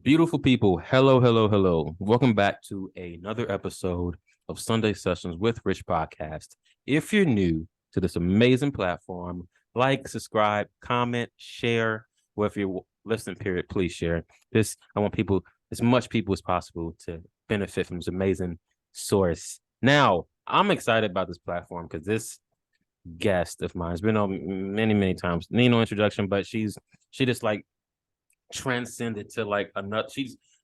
Beautiful people, hello, hello, hello. Welcome back to another episode of Sunday Sessions with Rich Podcast. If you're new to this amazing platform, like, subscribe, comment, share. Well, if you're listening, period, please share. I want people, as much people as possible, to benefit from this amazing source. Now, I'm excited about this platform because this guest of mine has been on many, many times. Need no introduction, but she just like transcended to like another.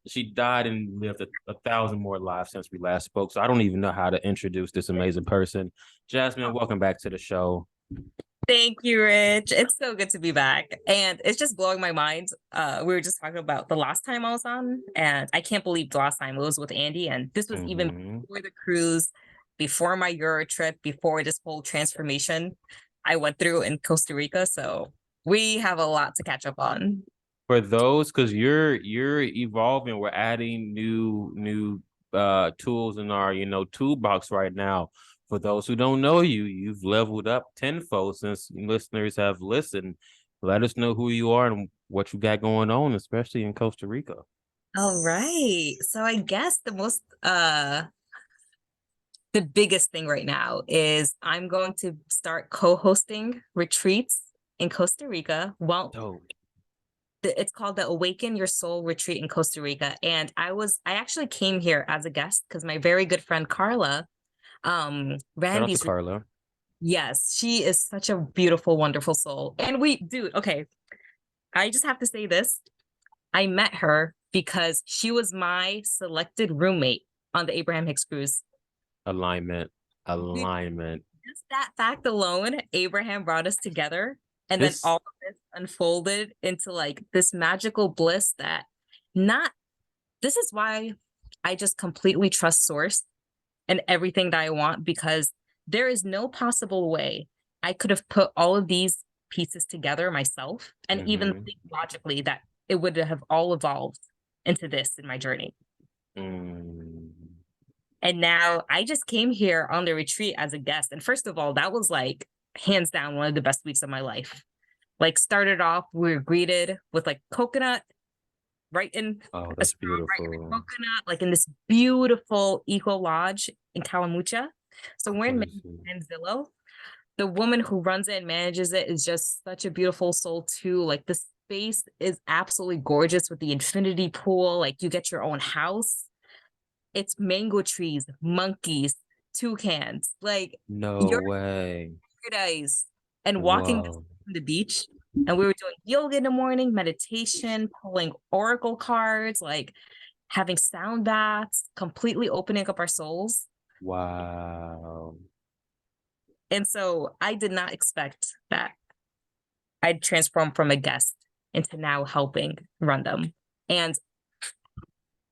She died and lived a thousand more lives since we last spoke. So I don't even know how to introduce this amazing person. Jasmin, welcome back to the show. Thank you, Rich. It's so good to be back. And it's just blowing my mind. We were just talking about the last time I was on, and I can't believe the last time it was with Andy. And this was even before the cruise, before my Euro trip, before this whole transformation I went through in Costa Rica. So we have a lot to catch up on. For those, because you're evolving, we're adding new tools in our toolbox right now. For those who don't know you, you've leveled up tenfold since listeners have listened. Let us know who you are and what you got going on, especially in Costa Rica. All right. So I guess the biggest thing right now is I'm going to start co-hosting retreats in Costa Rica. Well, it's called the Awaken Your Soul Retreat in Costa Rica. And I actually came here as a guest because my very good friend Carla ran these. Carla. Yes, she is such a beautiful, wonderful soul. And okay, I just have to say this. I met her because she was my selected roommate on the Abraham Hicks cruise. Alignment. Just that fact alone, Abraham brought us together. And then all of this unfolded into like this magical bliss this is why I just completely trust Source and everything that I want, because there is no possible way I could have put all of these pieces together myself and even think logically that it would have all evolved into this in my journey. And now I just came here on the retreat as a guest. And first of all, that was like hands down one of the best weeks of my life. Like started off, we were greeted with like coconut right in that's beautiful. Right in the coconut, like in this beautiful eco lodge in Calamucha. So we're in Manzillo. The woman who runs it and manages it is just such a beautiful soul too. Like the space is absolutely gorgeous with the infinity pool. Like you get your own house. It's mango trees, monkeys, toucans. Like no way. Paradise. And walking on the beach. And we were doing yoga in the morning, meditation, pulling oracle cards, like having sound baths, completely opening up our souls. Wow. And so I did not expect that I'd transform from a guest into now helping run them. And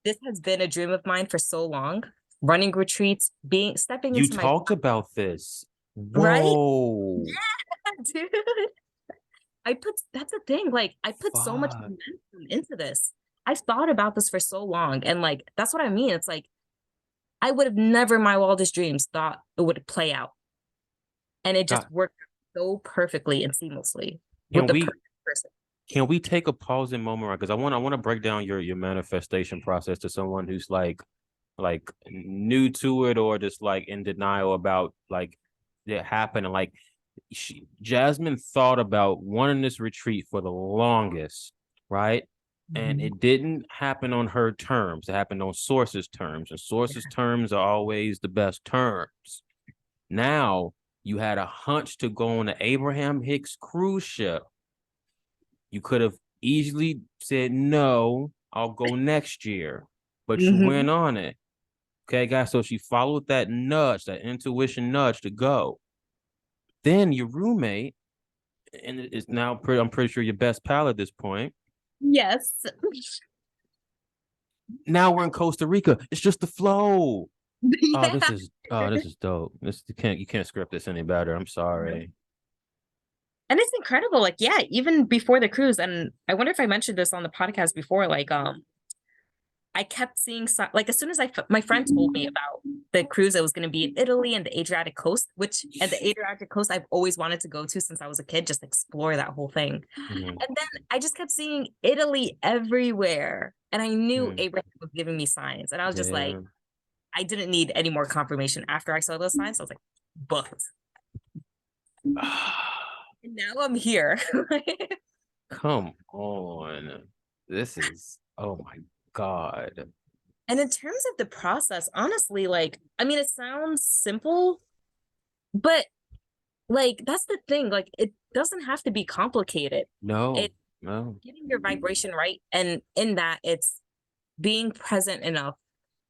this has been a dream of mine for so long. Running retreats, stepping into my... You talked about this. Whoa. Right? Yeah, dude. That's the thing. Like, I put so much momentum into this. I've thought about this for so long. And like, that's what I mean. It's like, I would have never in my wildest dreams thought it would play out. And it just worked so perfectly and seamlessly with the perfect person. Can we take a pausing moment, right? Because I want to break down your manifestation process to someone who's like new to it or just like in denial about like it happening. Like Jasmin thought about wanting this retreat for the longest, right? And it didn't happen on her terms. It happened on Source's terms, and Source's terms are always the best terms. Now you had a hunch to go on the Abraham Hicks cruise ship. You could have easily said, no, I'll go next year. But you went on it. Okay, guys. So she followed that nudge, that intuition nudge to go. Then your roommate, and it's now I'm pretty sure your best pal at this point. Yes. Now we're in Costa Rica. It's just the flow. Yeah. This is dope. You can't script this any better. I'm sorry. And it's incredible. Like, yeah, even before the cruise, and I wonder if I mentioned this on the podcast before, like, I kept seeing like as soon as my friend told me about the cruise that was going to be in Italy and the Adriatic coast, and the Adriatic coast I've always wanted to go to since I was a kid, just explore that whole thing. Mm-hmm. And then I just kept seeing Italy everywhere, and I knew Mm. Abraham was giving me signs, and I was just like, Yeah. I didn't need any more confirmation after I saw those signs. I was like, booked. And now I'm here. Come on. This is, oh my God. And in terms of the process, honestly, like, I mean, it sounds simple, but like, that's the thing. Like, it doesn't have to be complicated. No, It's no. getting your vibration right. And in that, it's being present enough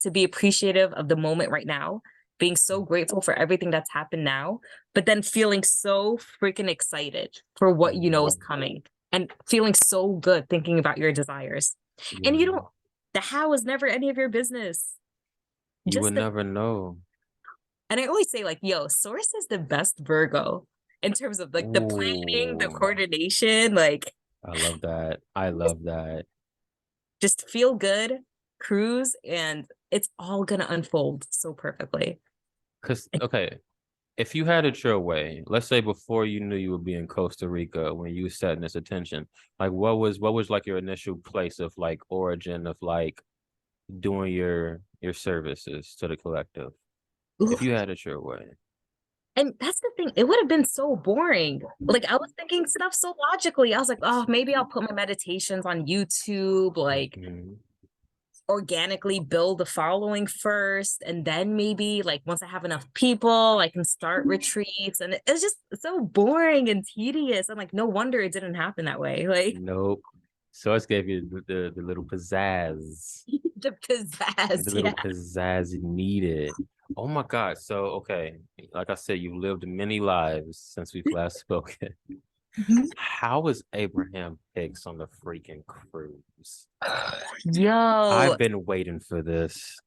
to be appreciative of the moment right now, being so grateful for everything that's happened now, but then feeling so freaking excited for what you know is coming and feeling so good thinking about your desires. Yeah. And you don't, the how is never any of your business. You Just would never know. and I always say, like, yo, Source is the best Virgo in terms of like the planning, the Ooh, coordination, like I love that. I love that. just feel good, cruise, and it's all gonna unfold so perfectly. Because, okay, if you had it your way, let's say before you knew you would be in Costa Rica when you set this attention, like what was like your initial place of like origin of like doing your services to the collective? If you had it your way. And that's the thing, it would have been so boring. Like I was thinking stuff so logically. I was like, oh, maybe I'll put my meditations on YouTube, like Mhm. organically build a following first. And then maybe like once I have enough people, I can start retreats. And it's just so boring and tedious. I'm like, no wonder it didn't happen that way. Like Nope. Source gave you the little pizzazz. the pizzazz, The little yeah. pizzazz you needed. Oh my God. So, okay. Like I said, you've lived many lives since we've last spoken. How was Abraham Hicks on the freaking cruise? Yo, I've been waiting for this.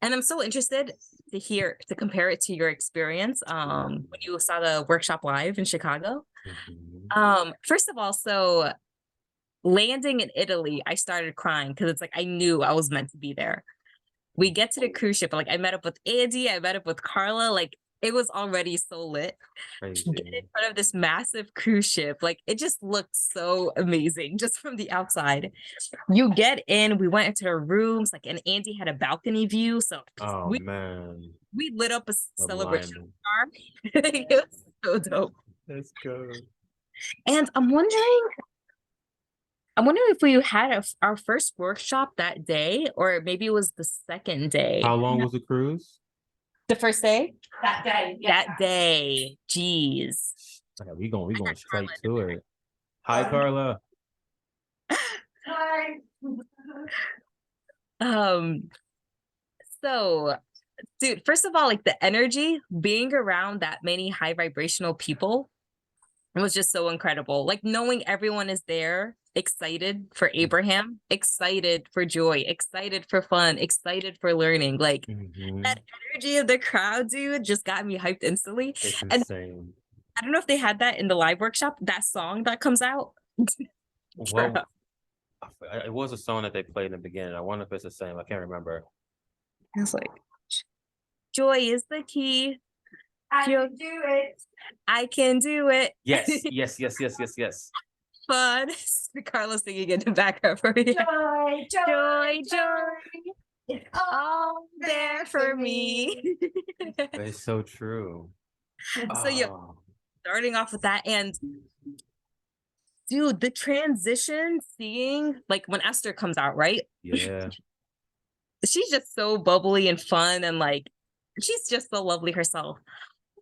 and I'm so interested to compare it to your experience when you saw the workshop live in Chicago. Mhm. First of all, so landing in Italy, I started crying because it's like I knew I was meant to be there. We get to the cruise ship, like I met up with Andy, I met up with Carla, like it was already so lit. Crazy. Get in front of this massive cruise ship, like it just looked so amazing just from the outside. You get in, we went into the rooms, like, and Andy had a balcony view, so Oh we man. we lit up a Love celebration Lyman. star. It was so dope. Let's go. And I'm wondering if we had our first workshop that day, or maybe it was the second day. How long was the cruise? The first day? That day. Yeah. That day. Jeez. Okay, we going straight Carla to it. Hi, Carla. Hi. So dude, first of all, like the energy being around that many high vibrational people, it was just so incredible. Like knowing everyone is there, excited for Abraham, excited for joy, excited for fun, excited for learning. Like that energy of the crowd, dude, just got me hyped instantly. It's And insane. I don't know if they had that in the live workshop, that song that comes out. Well, it was a song that they played in the beginning. I wonder if it's the same. I can't remember. It's like, joy is the key. I can do it. I can do it. Yes, yes, yes, yes, yes, yes. Fun. Carlos singing in the background for you. Joy, Joy, joy. It's All there for me. It's so true. So yeah, starting off with that, and dude, the transition, seeing like when Esther comes out, right? Yeah. She's just so bubbly and fun, and like she's just so lovely herself.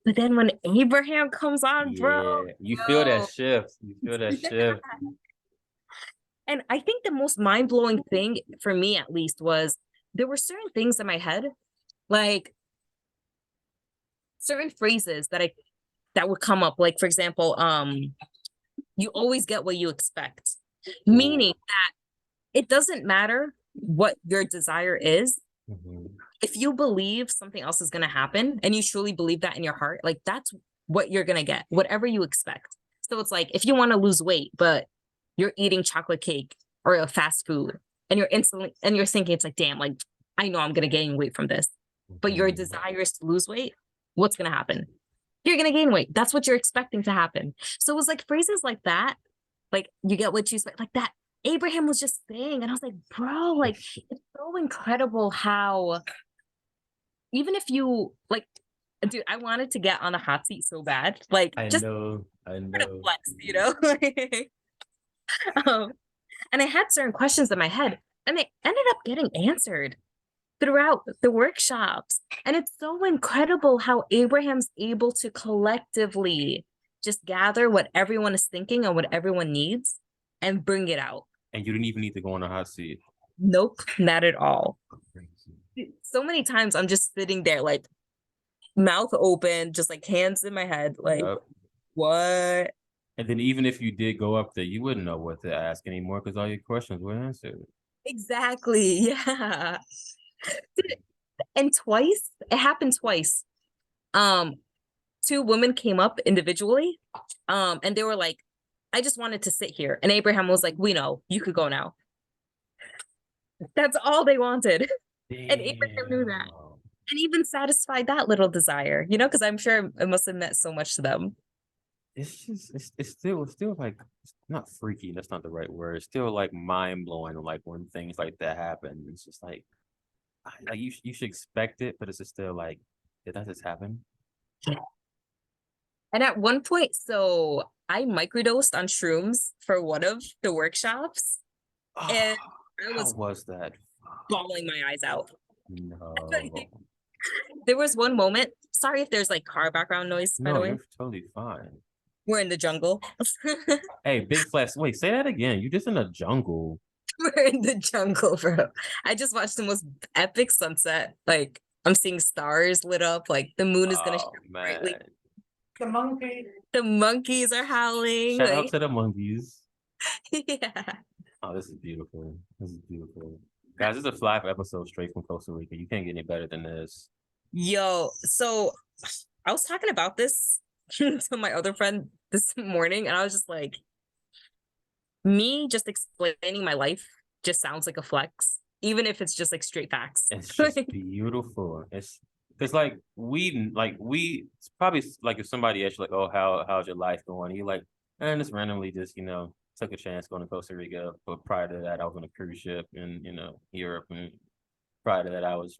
But then when Abraham comes on, bro, You feel that shift. You feel that shift. And I think the most mind-blowing thing for me, at least, was there were certain things in my head, like certain phrases that would come up. Like, for example, you always get what you expect, meaning that it doesn't matter what your desire is. If you believe something else is going to happen and you truly believe that in your heart, like that's what you're going to get, whatever you expect. So it's like if you want to lose weight, but you're eating chocolate cake or a fast food, and you're thinking it's like, damn, like I know I'm gonna gain weight from this, but your desire is to lose weight. What's gonna happen? You're gonna gain weight. That's what you're expecting to happen. So it was like phrases like that, like you get what you expect, like that Abraham was just saying, and I was like, bro, like it's so incredible how even if you like, dude, I wanted to get on a hot seat so bad, like I just know. flex, you know. um, and I had certain questions in my head, and they ended up getting answered throughout the workshops. And it's so incredible how Abraham's able to collectively just gather what everyone is thinking and what everyone needs and bring it out. And you didn't even need to go on a hot seat. Nope, not at all. So many times I'm just sitting there like mouth open, just like hands in my head, like what? And then even if you did go up there, you wouldn't know what to ask anymore because all your questions were answered. Exactly. Yeah. And it happened twice. Two women came up individually, and they were like, I just wanted to sit here. And Abraham was like, we know, you could go now. That's all they wanted. Damn. And Abraham knew that. And even satisfied that little desire, you know, because I'm sure it must have meant so much to them. It's just it's still like, it's not freaky, that's not the right word. It's still like mind blowing, like when things like that happen. It's just like you should expect it, but it's just still like, did that just happen? And at one point, so I microdosed on shrooms for one of the workshops, and I was that? bawling my eyes out. No. There was one moment. Sorry if there's like car background noise, by the way. You're totally fine. We're in the jungle. Hey, big flex. Wait, say that again. You just in a jungle. We're in the jungle, bro. I just watched the most epic sunset. Like I'm seeing stars lit up. Like the moon is gonna shine brightly. The monkeys are howling. Shout out to the monkeys. Yeah. Oh, this is beautiful. This is beautiful. Guys, this is a live episode straight from Costa Rica. You can't get any better than this. Yo, so I was talking about this to my other friend this morning, and I was just like, me just explaining my life just sounds like a flex, even if it's just like straight facts. It's just beautiful. It's because like it's probably like if somebody asked you like, oh, how's your life going? You like, and just randomly just, you know, took a chance going to Costa Rica. But prior to that, I was on a cruise ship in, you know, Europe, and prior to that, I was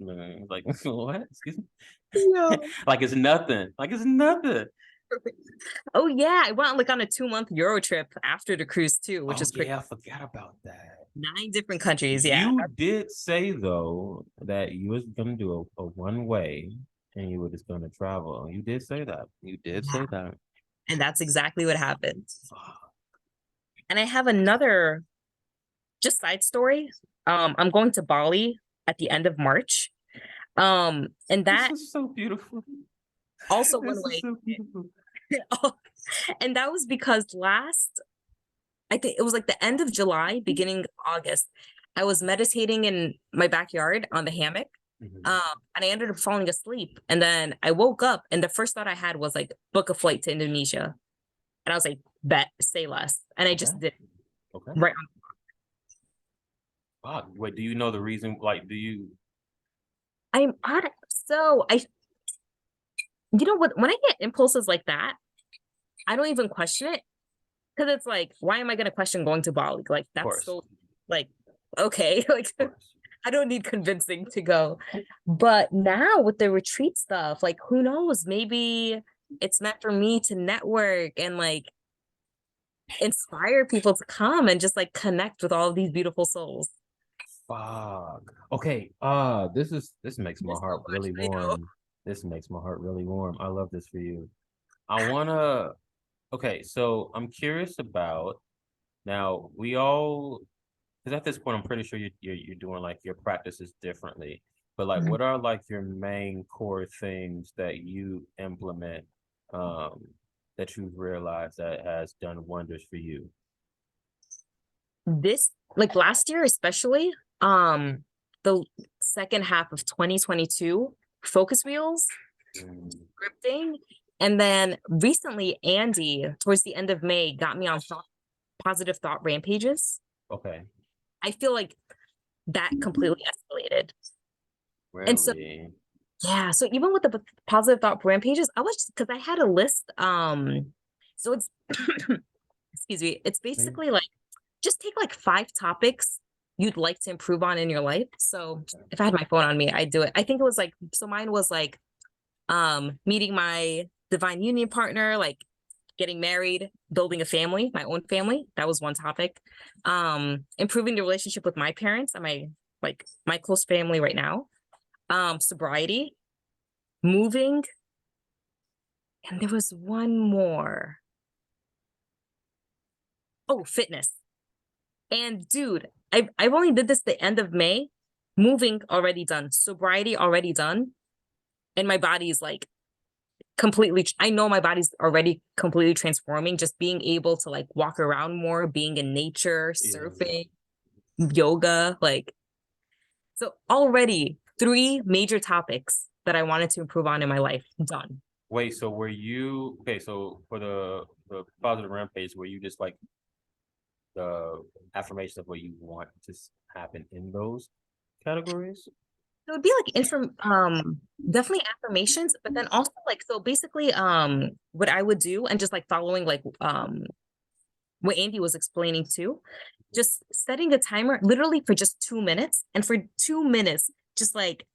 like, what? Excuse me? Yeah. Like it's nothing. Like it's nothing. Oh yeah, I went like on a 2-month Euro trip after the cruise too, which is pretty. Yeah, I forgot about that. 9 different countries. Yeah. You did say though that you was gonna do a one way and you were just gonna travel. You did say that. You did say that. And that's exactly what happened. And I have another just side story. I'm going to Bali at the end of March. And that is so beautiful. Also one way. So beautiful. And that was because I think it was like the end of July, beginning of August, I was meditating in my backyard on the hammock. And I ended up falling asleep. And then I woke up, and the first thought I had was like, book a flight to Indonesia. And I was like, bet, say less. And I just did. Okay. Right on. Wow. Wait, do you know the reason? Like, do you? You know what? When I get impulses like that, I don't even question it. Because it's like, why am I going to question going to Bali? Like, that's so, like, okay. Like, I don't need convincing to go. But now with the retreat stuff, like, who knows? Maybe it's meant for me to network and, like, inspire people to come and just, like, connect with all of these beautiful souls. Fuck. Okay. This makes my heart really warm. This makes my heart really warm. I love this for you. Okay, so I'm curious about now. Because at this point, I'm pretty sure you're doing like your practices differently. But like, what are like your main core things that you implement, that you've realized that has done wonders for you? This, like last year, especially, the second half of 2022, focus wheels, scripting. And then recently, Andy, towards the end of May, got me on positive thought rampages. Okay. I feel like that completely escalated. Really? And so, yeah, so even with the positive thought rampages, I was just, because I had a list. So it's excuse me, it's basically like just take like 5 topics you'd like to improve on in your life. So if I had my phone on me, I'd do it. I think it was like, so mine was like meeting my divine union partner, like getting married, building a family, my own family. That was one topic. Improving the relationship with my parents and my close family right now. Sobriety, moving, and there was one more. Oh, fitness. And dude, I've only did this the end of May. Moving already done, sobriety already done, and my body is like completely. I know my body's already completely transforming. Just being able to like walk around more, being in nature, surfing, yoga, like so already 3 major topics that I wanted to improve on in my life done. Wait, so were you okay? So for the positive rampage, were you just like the affirmation of what you want to happen in those categories? It would be like definitely affirmations, but then also like so basically what I would do and just like following like what Andy was explaining too, just setting a timer literally for just 2 minutes, and for 2 minutes just like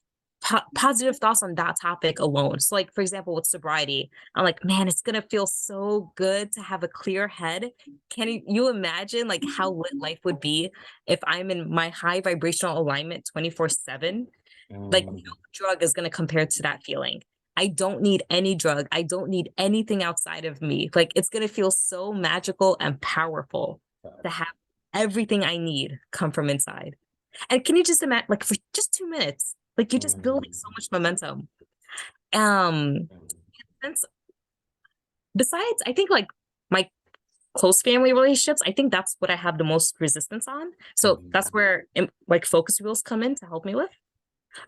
positive thoughts on that topic alone. So like for example with sobriety, I'm like, man, it's gonna feel so good to have a clear head. Can you imagine like how lit life would be if I'm in my high vibrational alignment 24/7? Like no drug is going to compare to that feeling. I don't need any drug. I don't need anything outside of me. Like it's going to feel so magical and powerful to have everything I need come from inside. And can you just imagine, like for just 2 minutes, like you're just building so much momentum. Since besides, I think like my close family relationships, I think that's what I have the most resistance on. So that's where like focus wheels come in to help me with.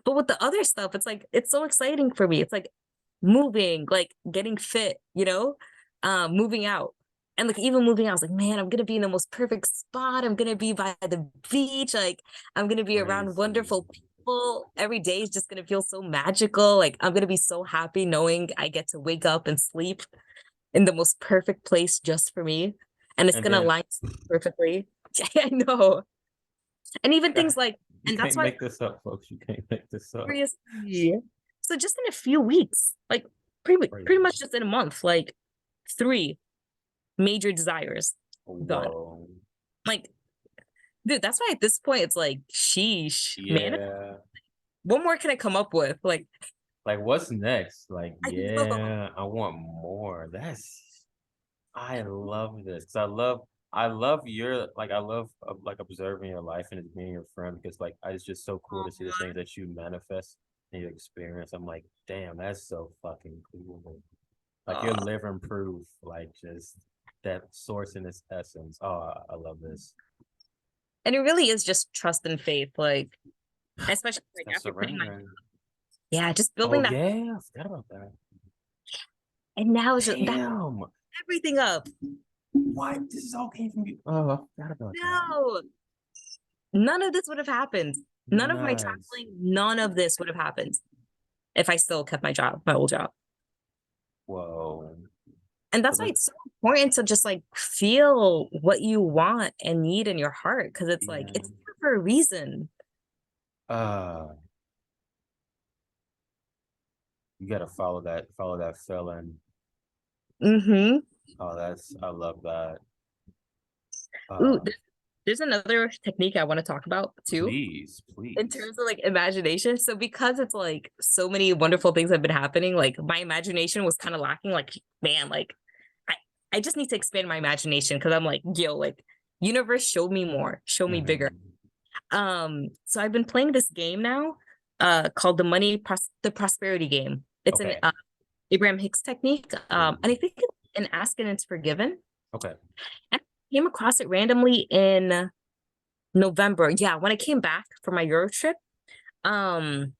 But with the other stuff, it's like it's so exciting for me. It's like moving, like getting fit, moving out. And like even moving out, I was like, man, I'm gonna be in the most perfect spot. I'm gonna be by the beach, like I'm gonna be around wonderful people. Every day is just gonna feel so magical. Like I'm gonna be so happy knowing I get to wake up and sleep in the most perfect place just for me. And it's gonna align perfectly. I know. And even things like You and can't that's why make this up, folks. You can't make this up. seriously. So just in a few weeks, like pretty much just in a month, like 3 major desires done. Whoa. Like, dude, that's why at this point it's like, sheesh, man. Yeah. What more can I come up with? Like what's next? Like, I know. yeah, I want more. I love this because I love your like I love like observing your life and it's being your friend because like it's just so cool to see the things that you manifest and you experience. I'm like, damn, that's so fucking cool. Like you're living proof, like just that source in its essence. Oh, I love this. And it really is just trust and faith, like especially like after putting just building that. Yeah, I forgot about that. And now it's just Damn. everything up. What? This is all came from you. Oh, I forgot about that. No, none of this would have happened. None of my traveling, none of this would have happened if I still kept my job, my old job. Whoa. And that's why it's so important to just like feel what you want and need in your heart, because it's like it's there for a reason. You gotta follow that feeling. Mm-hmm. Oh, I love that. Ooh, there's another technique I want to talk about too. Please. In terms of like imagination. So because it's like so many wonderful things have been happening, like my imagination was kind of lacking. Like, man, like I just need to expand my imagination because I'm like, yo, like universe, show me more, show me bigger. So I've been playing this game now, called the prosperity game. It's an Abraham Hicks technique. And I think it's an ask and it's forgiven. Okay. And I came across it randomly in November. Yeah, when I came back from my Euro trip. And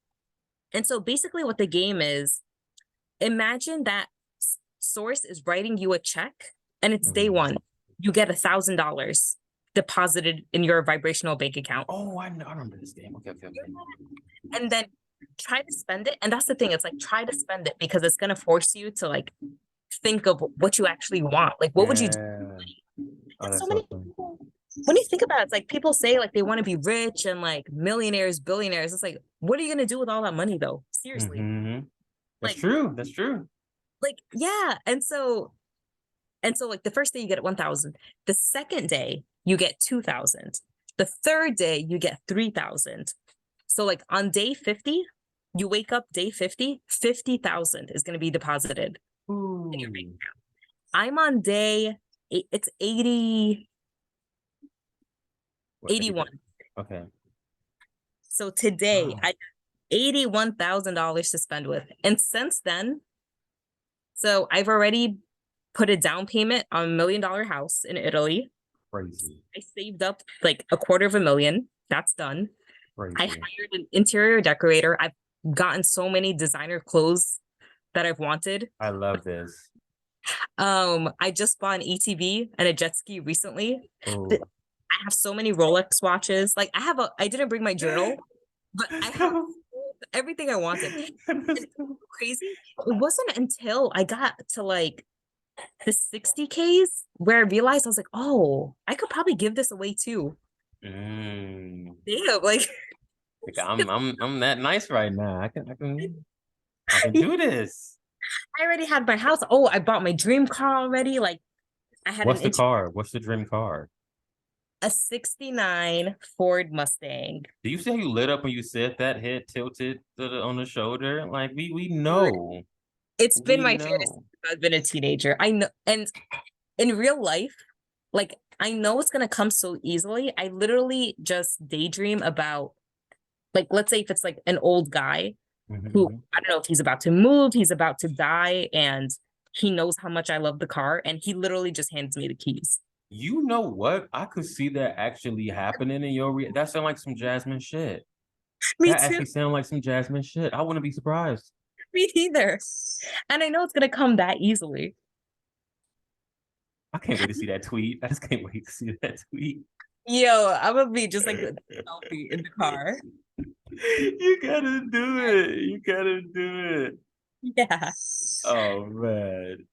so basically what the game is, imagine that source is writing you a check and it's day one. You get $1,000. deposited in your vibrational bank account. Oh, I know. I remember this game. Okay. And then try to spend it. And that's the thing. It's like, try to spend it because it's going to force you to like think of what you actually want. Like, what would you do? Oh, And that's so so many funny. people, when you think about it, it's like people say like they want to be rich and like millionaires, billionaires. It's like, what are you going to do with all that money though? Seriously. Mhm. That's Like, true. That's true. like, yeah. And so like the first day you get 1,000. The second day you get 2,000. The third day you get 3,000. So like on day 50, you wake up day 50, 50,000 is going to be deposited in your bank Ooh. account. I'm on day, it's 80, What, 81. okay. So today Wow. I have $81,000 to spend with. And since then, so I've already put a down payment on $1 million house in Italy. Crazy. I saved up like $250,000. That's done. I Crazy. hired an interior decorator. I've gotten so many designer clothes that I've wanted. I love this. I just bought an ATV and a jet ski recently. Oh. I have so many Rolex watches. Like I didn't bring my journal, but I have everything I wanted. It's crazy. It wasn't until I got to like the 60Ks where I realized I was like, oh, I could probably give this away too. Mm. Damn, like I'm that nice right now. I can do this. I already had my house. Oh, I bought my dream car already. Like I had What's the car? What's the dream car? a 69 Ford Mustang. Do you see how you lit up when you said that, head tilted on the shoulder? Like we know. It's been my know. fantasy since I've been a teenager. I know, and in real life, like I know it's gonna come so easily. I literally just daydream about, like, let's say if it's like an old guy who I don't know if he's about to move, he's about to die, and he knows how much I love the car, and he literally just hands me the keys. You know what? I could see that actually happening in your that sound like some Jasmine shit. Me That too. actually sound like some Jasmine shit. I wouldn't be surprised. Me neither. And I know it's gonna come that easily. I can't wait to see that tweet. I just can't wait to see that tweet. Yo, I'm gonna be just like a selfie in the car. You gotta do it. You gotta do it. Yeah. Oh man.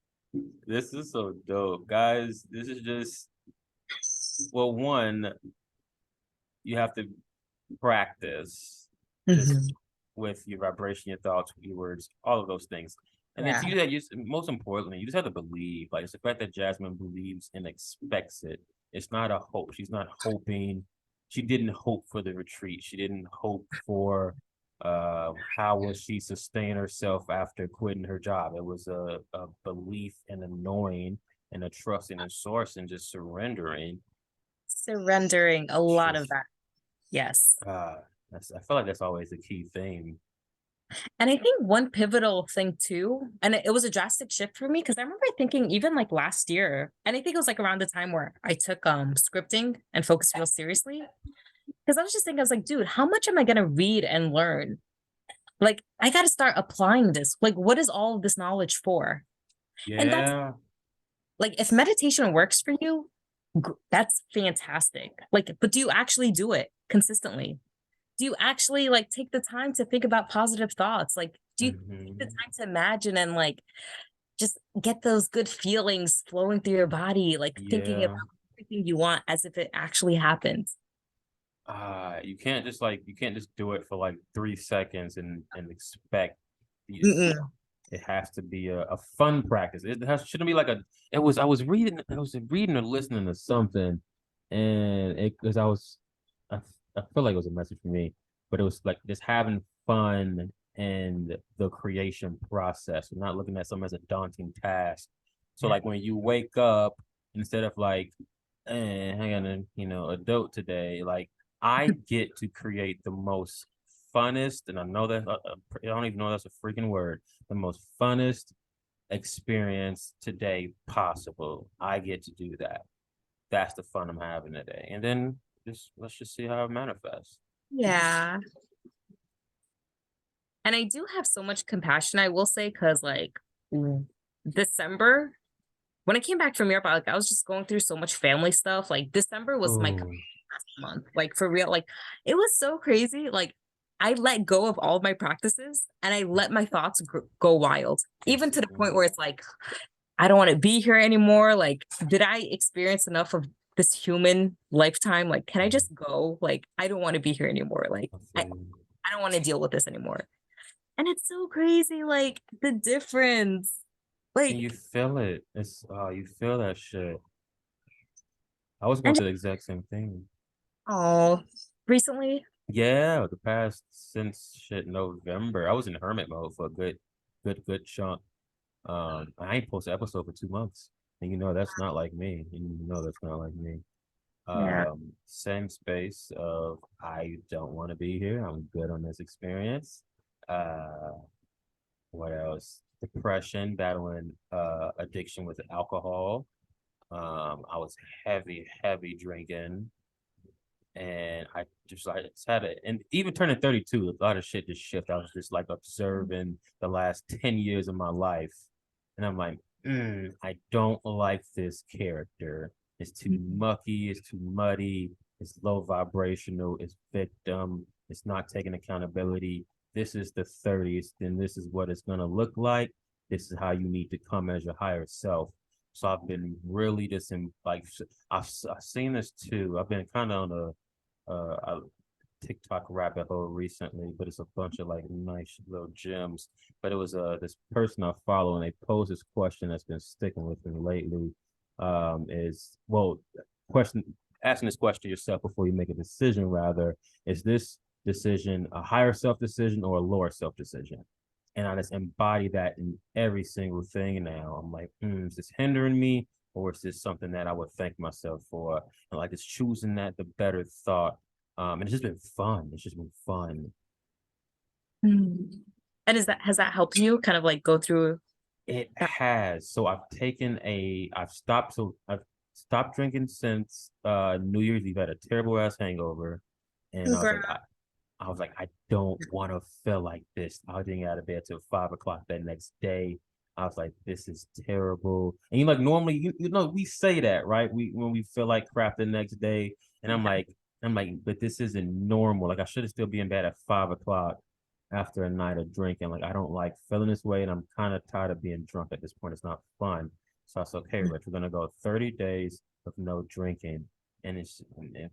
This is so dope. Guys, this is just, well, one, you have to practice just with your vibration, your thoughts, your words, all of those things. And then to do that, most importantly, you just have to believe. Like, it's the fact that Jasmine believes and expects it. It's not a hope. She's not hoping. She didn't hope for the retreat. She didn't hope for how will she sustain herself after quitting her job. It was a belief and a knowing and a trust in a source and just surrendering. Surrendering a lot of that. Yes. I feel like that's always the key thing. And I think one pivotal thing too, and it was a drastic shift for me because I remember thinking even like last year, and I think it was like around the time where I took scripting and focused real seriously. Because I was just thinking, I was like, dude, how much am I gonna read and learn? Like, I gotta start applying this. Like, what is all of this knowledge for? Yeah. And that's like, if meditation works for you, that's fantastic. Like, but do you actually do it consistently? Do you actually like take the time to think about positive thoughts? Like, do you take the time to imagine and like just get those good feelings flowing through your body, like thinking about everything you want as if it actually happens? You can't just do it for like 3 seconds and expect it has to be a fun practice. Shouldn't be like I was reading or listening to something, and I feel like it was a message for me, but it was like just having fun in the creation process, not looking at something as a daunting task. So like when you wake up, instead of like, I got a dote today, like I get to create the most funnest, and I know that I don't even know that's a freaking word, the most funnest experience today possible. I get to do that. That's the fun I'm having today. And then let's just see how it manifests. Yeah. And I do have so much compassion, I will say, because like December when I came back from Europe, I was just going through so much family stuff. Like December was my Oh, month, like for real. Like it was so crazy. Like I let go of all of my practices and I let my thoughts go wild, even to the point where it's like, I don't want to be here anymore. Like, did I experience enough of this human lifetime? Like, can I just go? Like, I don't want to be here anymore. Like, I don't want to deal with this anymore. And it's so crazy, like the difference. and you Like, feel it. It's you feel that shit. I was going and through the exact same thing. oh, recently. Yeah, the past since shit November. I was in hermit mode for a good chunk. I ain't posted an episode for 2 months. And you know that's not like me. And you know that's not like me. Yeah. Same space of I don't want to be here. I'm good on this experience. Uh, what else? Depression, battling addiction with alcohol. I was heavy drinking. And I just had it, and even turning 32, a lot of shit just shifted. I was just like observing the last 10 years of my life. And I'm like, I don't like this character. It's too mucky, it's too muddy, it's low vibrational, it's victim, it's not taking accountability. This is the 30s, then this is what it's gonna look like. This is how you need to come as your higher self. So I've been really just in like I've seen this too. I've been kind of on a TikTok rabbit hole recently, but it's a bunch of like nice little gems. But it was this person I follow, and they pose this question that's been sticking with me lately. Is well, question asking this question yourself before you make a decision. Rather, is this decision a higher self decision or a lower self decision? And I just embody that in every single thing now. I'm like, is this hindering me, or is this something that I would thank myself for? And like, it's choosing that the better thought. And it's just been fun. It's just been fun. And has that helped you kind of like go through It that? has. So I've stopped drinking since New Year's Eve. I had a terrible ass hangover. And Girl. I was like, I don't want to feel like this. I didn't get out of bed till 5 o'clock that next day. I was like, this is terrible. And you like normally, you know, we say that, right? When we feel like crap the next day. And I'm like, but this isn't normal. Like I should still be in bed at 5 o'clock after a night of drinking. Like I don't like feeling this way, and I'm kind of tired of being drunk at this point. It's not fun. So I said, okay, Rich, we're gonna go 30 days of no drinking. And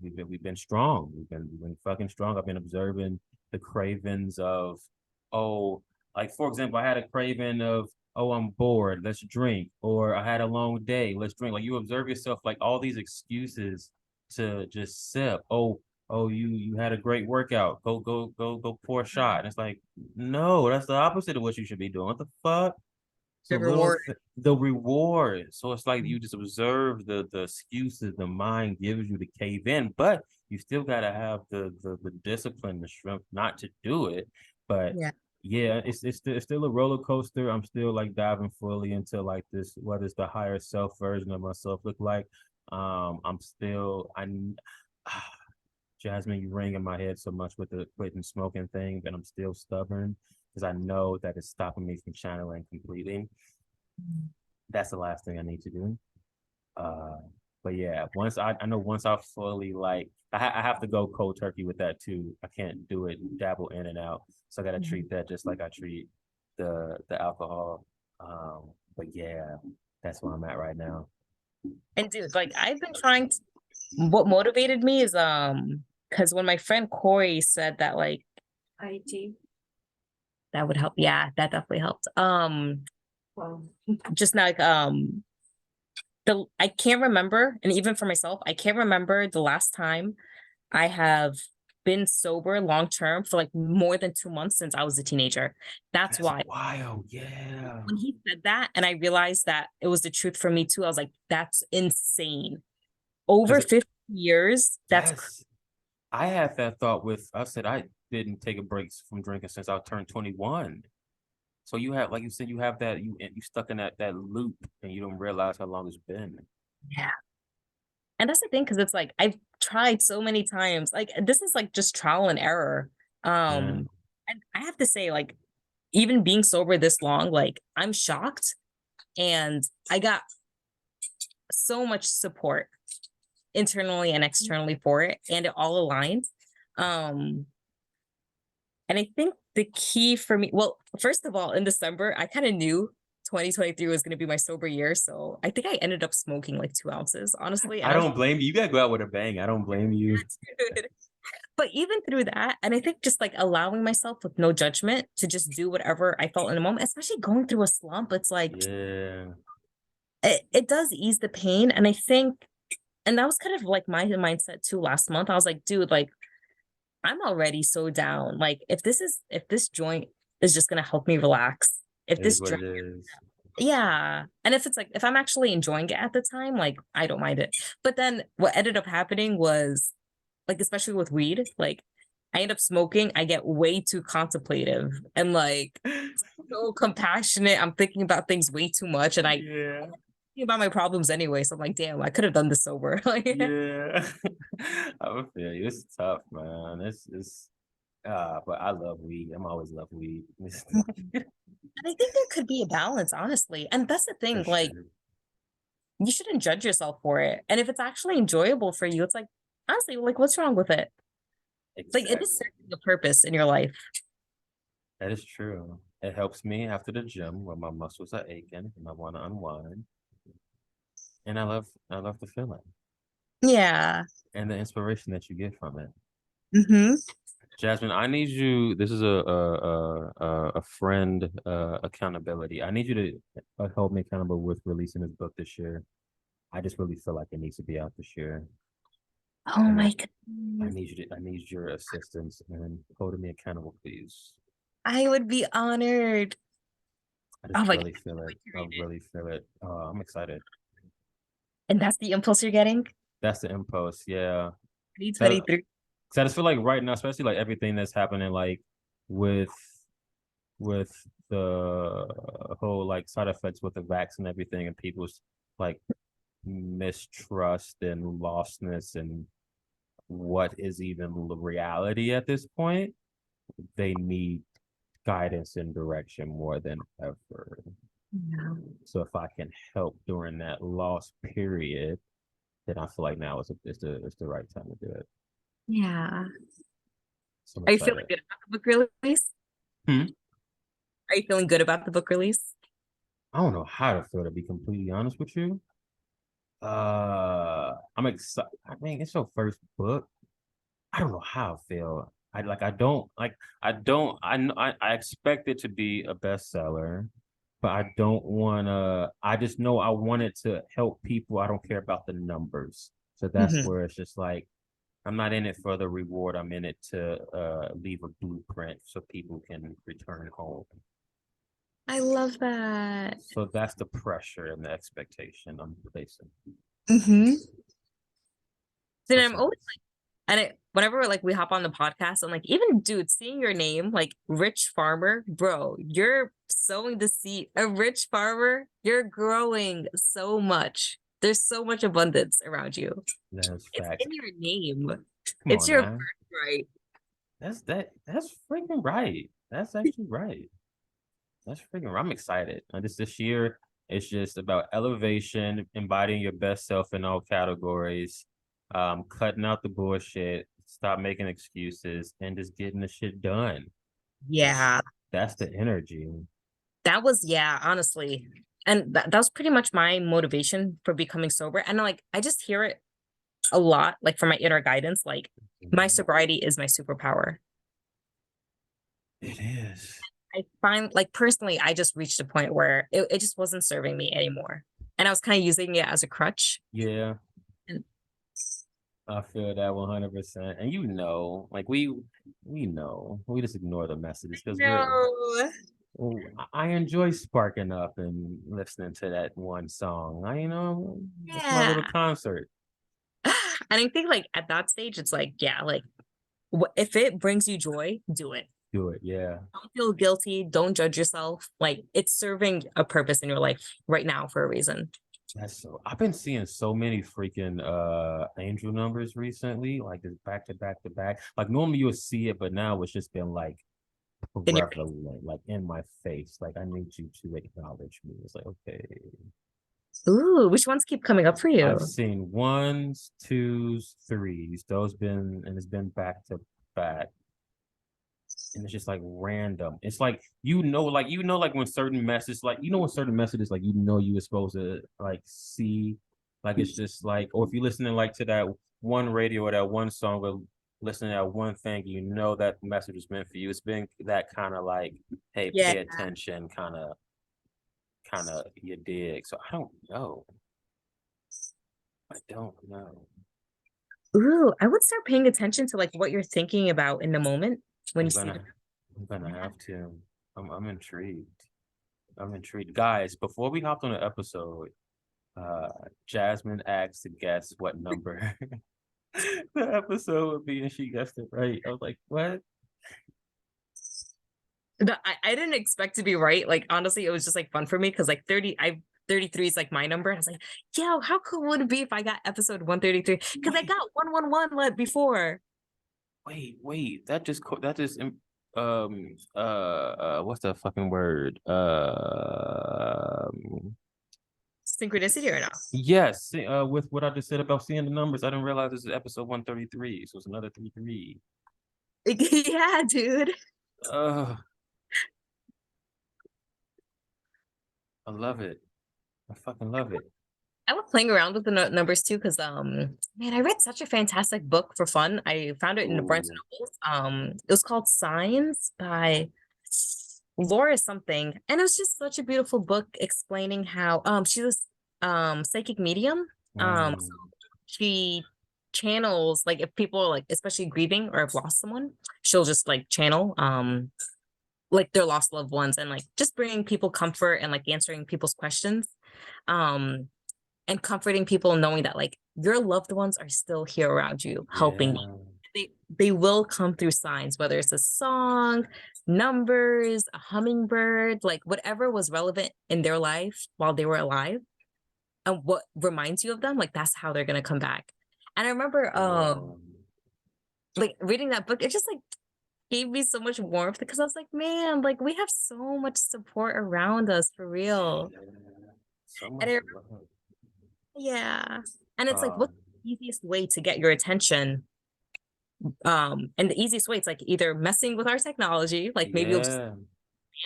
we've been strong. We've been fucking strong. I've been observing the cravings of, oh, like for example, I had a craving of, oh, I'm bored, let's drink, or I had a long day, let's drink. Like you observe yourself, like all these excuses to just sip. Oh, you had a great workout. Go pour a shot. And it's like, no, that's the opposite of what you should be doing. What the fuck? So The reward. the reward. So it's like you just observe the excuses the mind gives you to cave in, but you still gotta have the discipline, the strength not to do it. But Yeah. yeah, it's still a roller coaster. I'm still like diving fully into like this, what does the higher self version of myself look like? I'm still Jasmine, you ring in my head so much with the quitting smoking thing, but I'm still stubborn because I know that it's stopping me from channeling completely. That's the last thing I need to do. Uh, but yeah, I know once I fully like, I have to go cold turkey with that too. I can't do it dabble in and out. So I got to treat that just like I treat the alcohol. But yeah, that's where I'm at right now. And dude, like I've been trying to, what motivated me is because when my friend Corey said that like IT. that would help. Yeah, that definitely helped. Well, Just now like I can't remember, and even for myself, I can't remember the last time I have been sober long term for like more than 2 months since I was a teenager. That's why Wild. Yeah. when he said that, and I realized that it was the truth for me too, I was like, that's insane. Over 50 years, that's Yes. I had that thought with, I said I didn't take a break from drinking since I turned 21. So you have, like you said, you have that, you stuck in that loop and you don't realize how long it's been. yeah. And that's the thing, because it's like I've tried so many times. Like this is like just trial and error. Yeah. And I have to say, like, even being sober this long, like I'm shocked. And I got so much support internally and externally for it, and it all aligned. And I think the key for me, well, first of all, in December, I kind of knew 2023 was going to be my sober year. So I think I ended up smoking like 2 ounces, honestly. I don't blame you. You gotta go out with a bang. I don't blame you. But even through that, and I think just like allowing myself with no judgment to just do whatever I felt in a moment, especially going through a slump, it's like, Yeah. it does ease the pain. And I think, and that was kind of like my mindset too last month. I was like, dude, like, I'm already so down. Like, if this joint is just gonna help me relax, if It this is what drink, it is. yeah. And if it's like, if I'm actually enjoying it at the time, like, I don't mind it. But then what ended up happening was, like, especially with weed, like, I end up smoking, I get way too contemplative and like so compassionate. I'm thinking about things way too much, and I Yeah. think about my problems anyway. So I'm like, damn, I could have done this sober. Like, Yeah. I would feel you. It's tough, man. It's but I love weed. I'm always love weed. and I think there could be a balance, honestly. And that's the thing, For like, sure. you shouldn't judge yourself for it. And if it's actually enjoyable for you, it's like, honestly, like, what's wrong with it? Like, it is Exactly. serving a purpose in your life. That is true. It helps me after the gym when my muscles are aching and I want to unwind. And I love the feeling Yeah. and the inspiration that you get from it. Mm-hmm. Jasmine, I need you. This is a friend accountability. I need you to hold me accountable with releasing this book this year. I just really feel like it needs to be out this year. Oh And my I goodness. need you to I need your assistance and holding me accountable, please. I would be honored. I Oh just my God. really feel it. I really feel it. I'm excited. And that's the impulse you're getting? That's the impulse. Yeah. 2023. So I just feel like right now, especially like everything that's happening, like with with the whole like side effects with the vaccine and everything, and people's like mistrust and lostness and what is even reality at this point, they need guidance and direction more than ever. Yeah. So if I can help during that lost period, then I feel like now it's the right time to do it. Yeah. So I'm Are you feeling excited. good about the book release? Hmm? Are you feeling good about the book release? I don't know how to feel, to be completely honest with you. I'm excited. I mean, it's your first book. I don't know how I feel. I expect it to be a bestseller, but I don't wanna. I just know I want it to help people. I don't care about the numbers. So that's Mhm. where it's just like I'm not in it for the reward. I'm in it to leave a blueprint so people can return home. I love that. So that's the pressure and the expectation I'm placing. Mm-hmm. Then So I'm always like, and whenever like we hop on the podcast, I'm like, even dude, seeing your name, like Rich Farmer, bro, you're sowing the seed. A rich farmer, you're growing so much. There's so much abundance around you. that's It's facts. in your name. Come It's on your now. birthright. That's freaking right. That's actually right. That's freaking right. I'm excited. This year, it's just about elevation, embodying your best self in all categories, cutting out the bullshit, stop making excuses, and just getting the shit done. Yeah. That's the energy. That was, yeah, honestly. And that was pretty much my motivation for becoming sober. And like, I just hear it a lot, like from my inner guidance, like my sobriety is my superpower. It is. I find like personally, I just reached a point where it just wasn't serving me anymore. And I was kind of using it as a crutch. Yeah, And I feel that 100%. And like we know, we just ignore the messages because no. I enjoy sparking up and listening to that one song. It's my little Yeah. concert. And I think like at that stage, it's like, yeah, like if it brings you joy, do it. Do it, yeah. Don't feel guilty. Don't judge yourself. Like it's serving a purpose in your life right now for a reason. I've been seeing so many freaking angel numbers recently, like it's back to back to back. Like normally you'll see it, but now it's just been like In your prevalent, like in my face. Like I need you to acknowledge me. It's like, okay. Ooh, which ones keep coming up for you? I've seen 1s, 2s, 3s. It's been back to back. And it's just like random. It's like like when certain messages, when certain messages, like you were supposed to like see, like it's just like, or if you're listening like to that one radio or that one song or listening to that one thing, that message is meant for you. It's been that kind of like, hey, Yeah. pay attention, kind of you dig. So I don't know. I don't know. Ooh, I would start paying attention to like what you're thinking about in the moment when I'm you see gonna them. I'm gonna have to. I'm intrigued. I'm intrigued. Guys, before we hopped on the episode, Jasmine asked to guess what number the episode would be, and she guessed it right. I was like, what? I didn't expect to be right. Like honestly, it was just like fun for me because like 33 is like my number. And I was like, yo, how cool would it be if I got episode 133? Because I got 111 before. Wait. That just what's the fucking word? Synchronicity or not? Yes, with what I just said about seeing the numbers, I didn't realize this is episode 133, so it's another 33. Yeah, dude. Uh, I love it. I fucking love it. I was playing around with the numbers too because man, I read such a fantastic book for fun. I found it in the Barnes and Ooh. Nobles. It was called Signs by Laura something, and it was just such a beautiful book explaining how she was psychic medium. So she channels like if people are, like especially grieving or have lost someone, she'll just like channel like their lost loved ones and like just bringing people comfort and like answering people's questions. Um and comforting people knowing that like your loved ones are still here around you helping you. Yeah. They will come through signs, whether it's a song, numbers, a hummingbird, like whatever was relevant in their life while they were alive and what reminds you of them, like that's how they're gonna come back. And I remember like reading that book, it just like gave me so much warmth because I was like, man, like we have so much support around us for real. Yeah. So And much I love. Yeah. And it's like, Um, what's the easiest way to get your attention? And the easiest way, it's like either messing with our technology, like maybe you'll just yeah,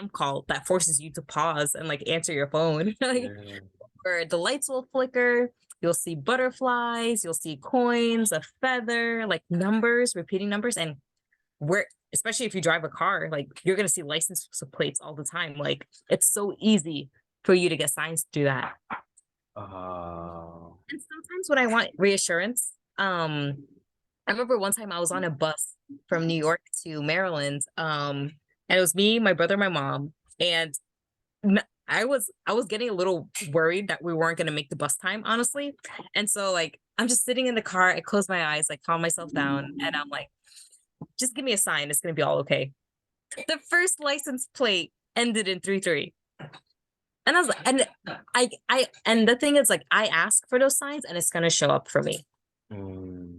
spam call that forces you to pause and like answer your phone. Like, yeah. or the lights will flicker, you'll see butterflies, you'll see coins, a feather, like numbers, repeating numbers. And we're especially if you drive a car, like you're gonna see license plates all the time. Like it's so easy for you to get signs to do that. And sometimes when I want reassurance, I remember one time I was on a bus from New York to Maryland, and it was me, my brother, my mom, and I was getting a little worried that we weren't gonna make the bus time, honestly. And so like I'm just sitting in the car, I close my eyes, like calm myself down, and I'm like, just give me a sign, it's gonna be all okay. The first license plate ended in 33. And I was like, and and the thing is, like, I ask for those signs and it's gonna show up for me. Mm.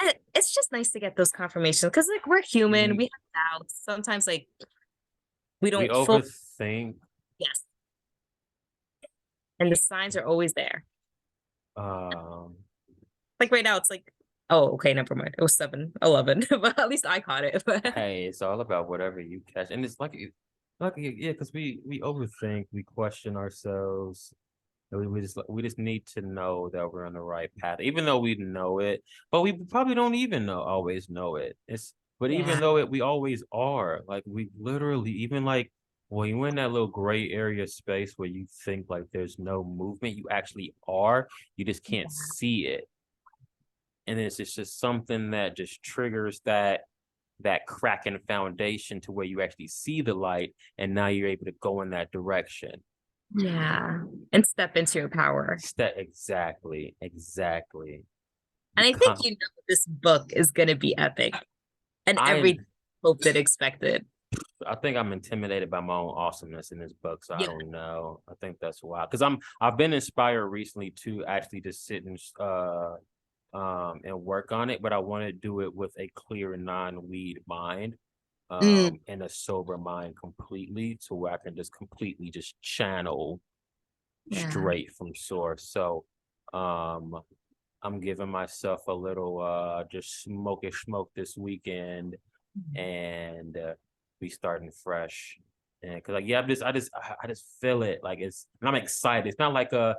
And it's just nice to get those confirmations because, like, we're human, We we have doubts. Sometimes, like, we we don't full overthink. yes. And the signs are always there. Um, Like right now, it's like, oh, okay, never mind. It was 7:11, but at least I caught it. But hey, it's all about whatever you catch, and it's like yeah, because we overthink, we question ourselves. And we just need to know that we're on the right path, even though we know it, but we probably don't even always know it. But even yeah, though we always are, like we literally even like when you're in that little gray area space where you think like there's no movement, you actually are. You just can't see it, and it's just something that just triggers that crack in the foundation to where you actually see the light, and now you're able to go in that direction. yeah, and step into your power. Exactly. And I think you know this book is gonna be epic, and I every hoped and expected. I think I'm intimidated by my own awesomeness in this book, so I Yeah. don't know. I think that's why, because I've been inspired recently to actually just sit and work on it, but I want to do it with a clear non-weed mind, and a sober mind completely, to where I can just completely just channel straight from source. So I'm giving myself a little just smoke this weekend and be starting fresh. And cause like, yeah, I just feel it. Like and I'm excited. It's not like I've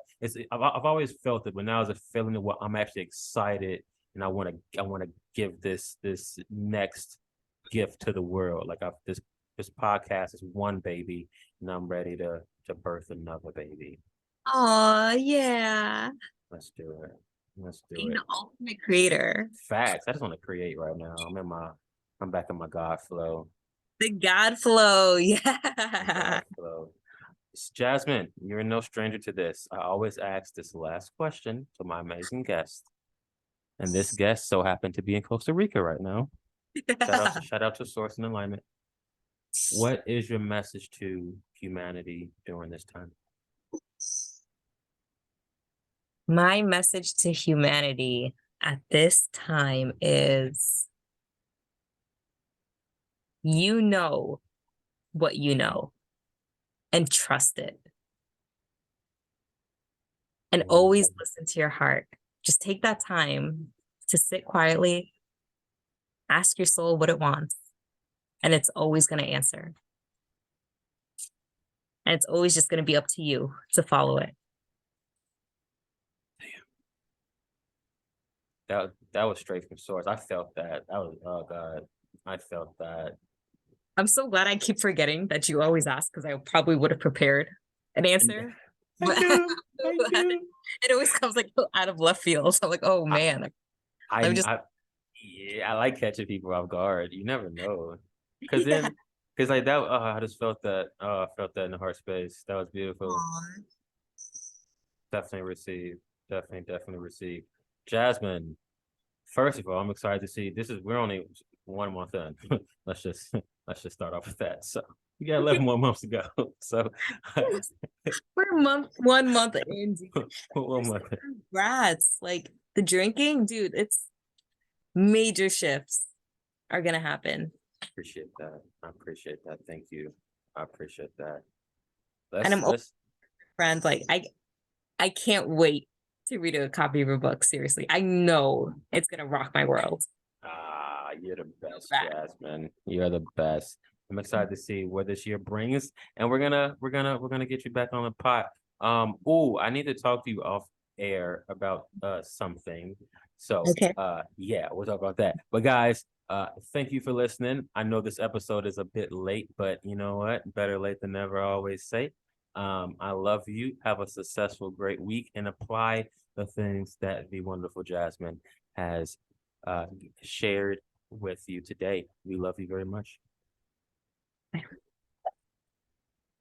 always felt it, but now it's a feeling of what I'm actually excited. And I want to give this next gift to the world. Like this podcast is one baby, and I'm ready to birth another baby. Oh, yeah. Let's do it. Let's do Being it. the ultimate creator. Facts. I just want to create right now. I'm back in my God flow. The God flow. Yeah. God flow. Jasmine, you're no stranger to this. I always ask this last question to my amazing guest. And this guest so happened to be in Costa Rica right now. Shout out to Source and Alignment. What is your message to humanity during this time? My message to humanity at this time is, you know what you know, and trust it. And always listen to your heart. Just take that time to sit quietly, ask your soul what it wants, and it's always going to answer. And it's always just going to be up to you to follow it. That was straight from source. I felt that. That was, oh God, I felt that. I'm so glad I keep forgetting that you always ask, because I probably would have prepared an answer. I do. It always comes like out of left field. So I'm like, oh man. I like catching people off guard. You never know. Because like that, I just felt that. I felt that in the heart space. That was beautiful. Aww. Definitely received. Definitely received. Jasmin, first of all, I'm excited to see. We're only 1 month in. let's just start off with that. So we got 11 more months to go. So we're 1 month in. 1 month. Congrats. Like the drinking, dude, it's major shifts are gonna happen. Appreciate that. I appreciate that. Thank you. I appreciate that. And I'm friends. Like I can't wait to read a copy of your book. Seriously, I know it's gonna rock my world. You're the best, Jasmin. You're the best. I'm excited to see what this year brings, and we're gonna get you back on the pot. I need to talk to you off air about something. So okay. Yeah, we'll talk about that. But guys, thank you for listening. I know this episode is a bit late, but you know what? Better late than never, I always say. I love you. Have a successful, great week, and apply the things that the wonderful Jasmin has shared with you today. We love you very much.